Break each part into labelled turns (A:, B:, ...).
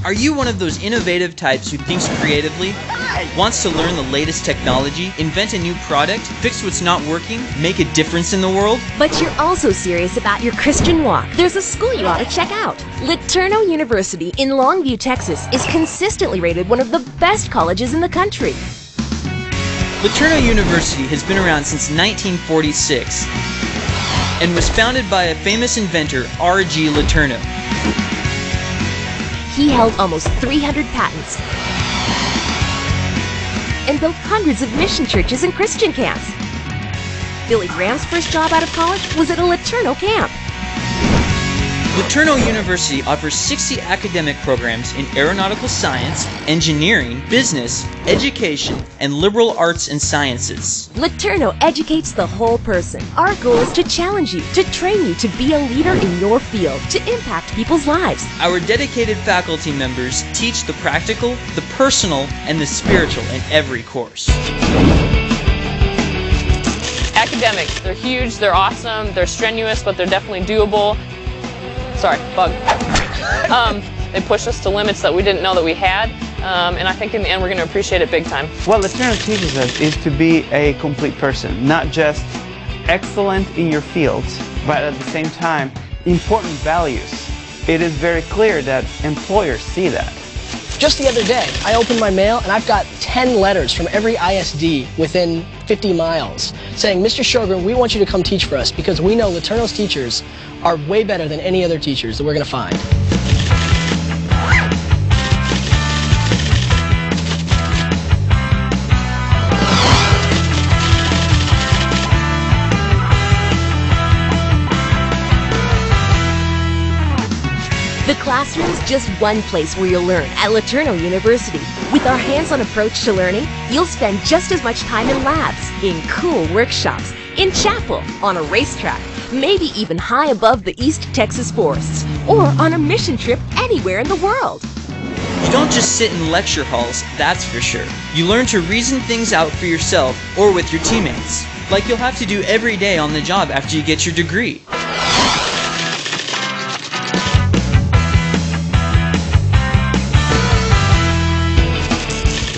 A: Are you one of those innovative types who thinks creatively, wants to learn the latest technology, invent a new product, fix what's not working, make a difference in the world?
B: But you're also serious about your Christian walk. There's a school you ought to check out. LeTu University in Longview, Texas is consistently rated one of the best colleges in the country.
A: LeTu University has been around since 1946 and was founded by a famous inventor, R.G. LeTourneau.
B: He held almost 300 patents and built hundreds of mission churches and Christian camps. Billy Graham's first job out of college was at a LeTourneau camp.
A: LeTourneau University offers 60 academic programs in aeronautical science, engineering, business, education, and liberal arts and sciences.
B: LeTourneau educates the whole person. Our goal is to challenge you, to train you to be a leader in your field, to impact people's lives.
A: Our dedicated faculty members teach the practical, the personal, and the spiritual in every course.
C: Academics, they're huge, they're awesome, they're strenuous, but they're definitely doable. Sorry, bug. They push us to limits that we didn't know that we had, and I think in the end we're going to appreciate it big time.
D: What LeTourneau teaches us is to be a complete person, not just excellent in your fields, but at the same time, important values. It is very clear that employers see that.
E: Just the other day, I opened my mail and I've got 10 letters from every ISD within 50 miles saying, Mr. Sjogren, we want you to come teach for us because we know LeTourneau's teachers are way better than any other teachers that we're going to find.
B: The classroom is just one place where you'll learn at LeTourneau University. With our hands-on approach to learning, you'll spend just as much time in labs, in cool workshops, in chapel, on a racetrack, maybe even high above the East Texas forests, or on a mission trip anywhere in the world.
A: You don't just sit in lecture halls, that's for sure. You learn to reason things out for yourself or with your teammates, like you'll have to do every day on the job after you get your degree.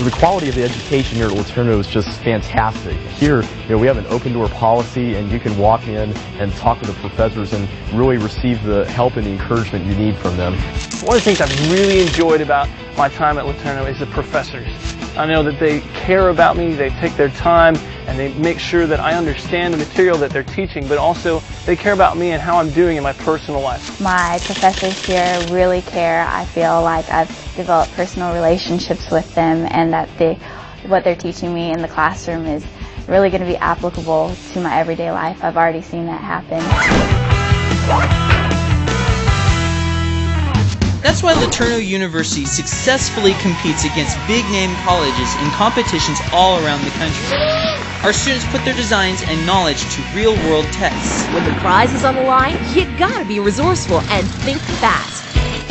F: The quality of the education here at LeTourneau is just fantastic. Here, we have an open door policy, and you can walk in and talk to the professors and really receive the help and the encouragement you need from them.
D: One of the things I've really enjoyed about my time at LeTourneau is the professors. I know that they care about me, they take their time, and they make sure that I understand the material that they're teaching, but also they care about me and how I'm doing in my personal life.
G: My professors here really care. I feel like I've developed personal relationships with them, and that what they're teaching me in the classroom is really going to be applicable to my everyday life. I've already seen that happen.
A: That's why LeTourneau University successfully competes against big-name colleges in competitions all around the country. Our students put their designs and knowledge to real-world tests.
B: When the prize is on the line, you gotta be resourceful and think fast.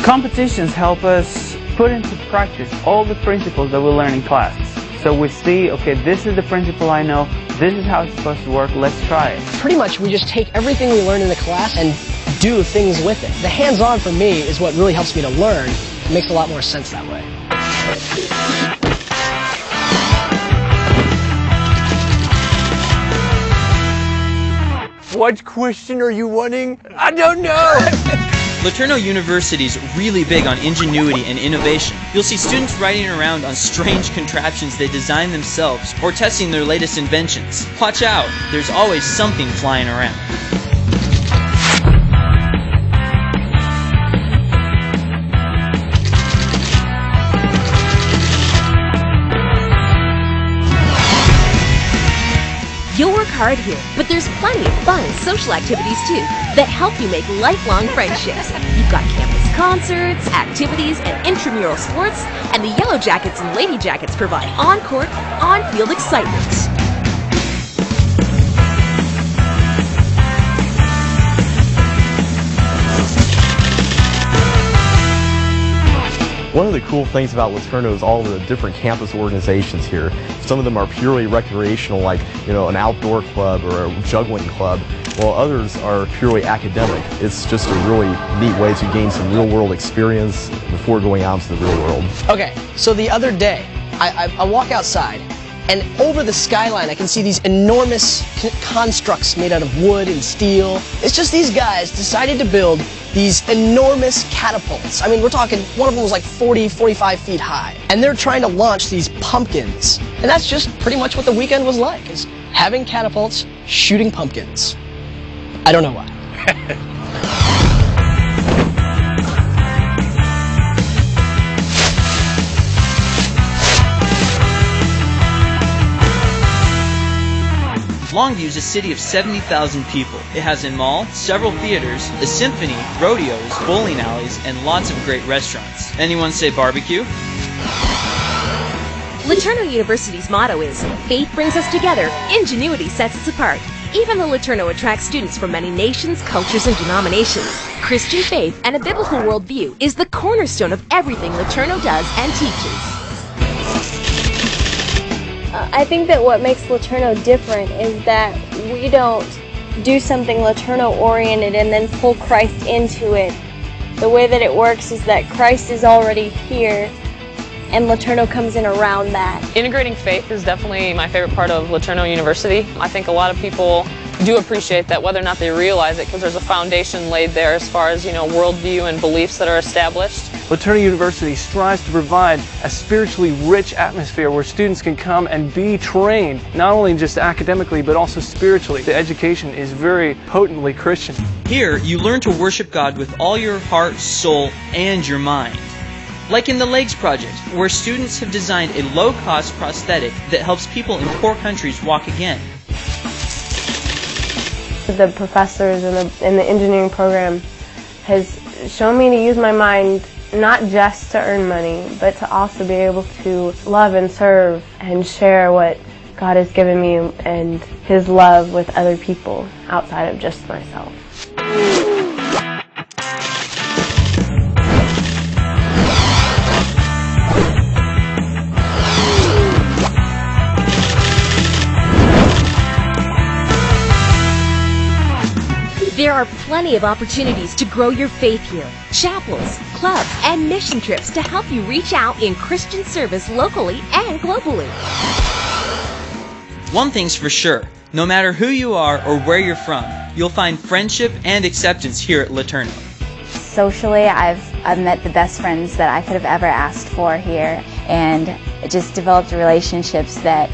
D: Competitions help us put into practice all the principles that we learn in class. So we see, okay, this is the principle I know, this is how it's supposed to work, let's try it.
E: Pretty much we just take everything we learn in the class and do things with it. The hands-on for me is what really helps me to learn. It makes a lot more sense that way.
D: What question are you wanting? I don't know!
A: LeTourneau University is really big on ingenuity and innovation. You'll see students riding around on strange contraptions they design themselves or testing their latest inventions. Watch out, there's always something flying around.
B: You'll work hard here, but there's plenty of fun and social activities too that help you make lifelong friendships. You've got campus concerts, activities, and intramural sports, and the Yellow Jackets and Lady Jackets provide on-court, on-field excitement.
F: One of the cool things about LeTourneau is all the different campus organizations here. Some of them are purely recreational, like an outdoor club or a juggling club, while others are purely academic. It's just a really neat way to gain some real-world experience before going out into the real world.
E: Okay, so the other day, I walk outside, and over the skyline I can see these enormous constructs made out of wood and steel. It's just these guys decided to build these enormous catapults. I mean, we're talking, one of them was like 40, 45 feet high. And they're trying to launch these pumpkins. And that's just pretty much what the weekend was like, is having catapults, shooting pumpkins. I don't know why.
A: Longview is a city of 70,000 people. It has a mall, several theaters, a symphony, rodeos, bowling alleys, and lots of great restaurants. Anyone say barbecue?
B: LeTourneau University's motto is, faith brings us together, ingenuity sets us apart. Even though LeTourneau attracts students from many nations, cultures, and denominations, Christian faith and a biblical worldview is the cornerstone of everything LeTourneau does and teaches.
H: I think that what makes LeTourneau different is that we don't do something LeTourneau oriented and then pull Christ into it. The way that it works is that Christ is already here and LeTourneau comes in around that.
C: Integrating faith is definitely my favorite part of LeTourneau University. I think a lot of people do appreciate that, whether or not they realize it, because there's a foundation laid there as far as, worldview and beliefs that are established.
D: LeTourneau University strives to provide a spiritually rich atmosphere where students can come and be trained, not only just academically, but also spiritually. The education is very potently Christian.
A: Here, you learn to worship God with all your heart, soul, and your mind. Like in the Legs Project, where students have designed a low-cost prosthetic that helps people in poor countries walk again.
H: The professors in the engineering program has shown me to use my mind not just to earn money, but to also be able to love and serve and share what God has given me and His love with other people outside of just myself.
B: There are plenty of opportunities to grow your faith here. Chapels, clubs, and mission trips to help you reach out in Christian service locally and globally.
A: One thing's for sure, no matter who you are or where you're from, you'll find friendship and acceptance here at LeTourneau.
G: Socially, I've met the best friends that I could have ever asked for here, and just developed relationships that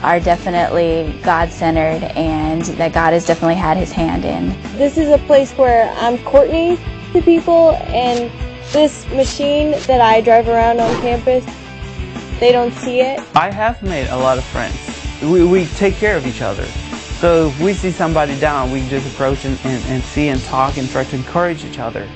G: are definitely God-centered and that God has definitely had His hand in.
H: This is a place where I'm Courtney to people, and this machine that I drive around on campus, they don't see it.
I: I have made a lot of friends. We take care of each other. So if we see somebody down, we can just approach and see and talk and try to encourage each other.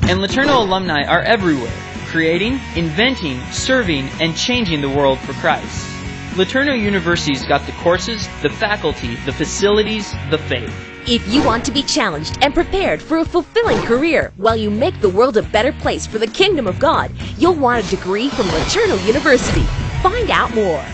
A: And LeTourneau alumni are everywhere, creating, inventing, serving, and changing the world for Christ. LeTourneau University's got the courses, the faculty, the facilities, the faith.
B: If you want to be challenged and prepared for a fulfilling career while you make the world a better place for the kingdom of God, you'll want a degree from LeTourneau University. Find out more.